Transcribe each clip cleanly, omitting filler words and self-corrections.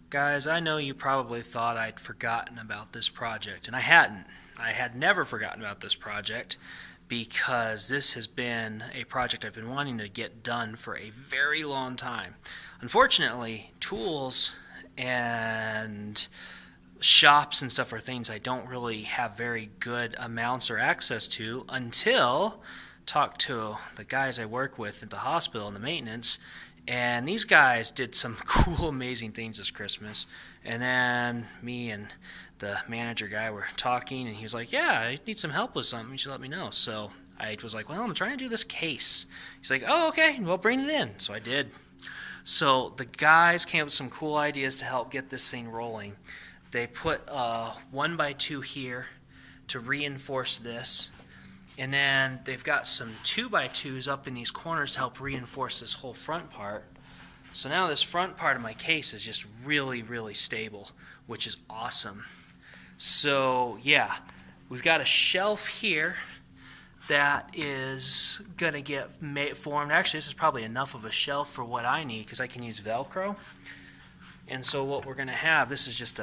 Guys, I know you probably thought I'd forgotten about this project, and I hadn't. I had never forgotten about this project because this has been a project I've been wanting to get done for a very long time. Unfortunately, tools and shops and stuff are things I don't really have very good amounts or access to until talk to the guys I work with at the hospital and the maintenance, and these guys did some cool, amazing things this Christmas. And then me and the manager guy were talking, and he was like, yeah, I need some help with something. You should let me know. So I was like, well, I'm trying to do this case. He's like, oh, okay, well, bring it in. So I did. So the guys came up with some cool ideas to help get this thing rolling. They put a 1x2 here to reinforce this. And then they've got some 2x2s up in these corners to help reinforce this whole front part. So now this front part of my case is just really, really stable, which is awesome. So yeah, we've got a shelf here that is going to get formed. Actually, this is probably enough of a shelf for what I need because I can use Velcro. And so what we're going to have, this is just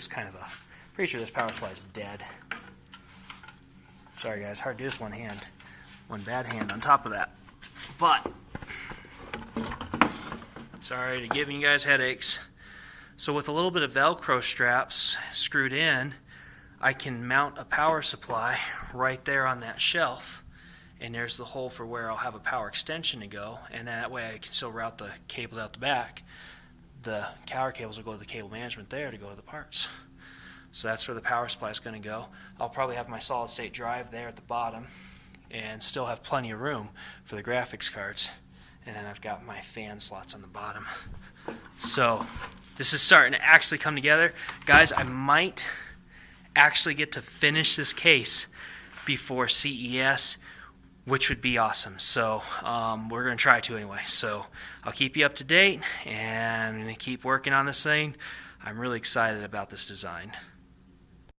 kind of a, pretty sure this power supply is dead. Sorry guys, hard to do this one bad hand on top of that. But, sorry to giving you guys headaches. So with a little bit of Velcro straps screwed in, I can mount a power supply right there on that shelf. And there's the hole for where I'll have a power extension to go. And that way I can still route the cables out the back. The power cables will go to the cable management there to go to the parts. So that's where the power supply is going to go. I'll probably have my solid state drive there at the bottom and still have plenty of room for the graphics cards. And then I've got my fan slots on the bottom. So this is starting to actually come together. Guys, I might actually get to finish this case before CES, which would be awesome. So we're going to try to anyway. So I'll keep you up to date and I'm going to keep working on this thing. I'm really excited about this design.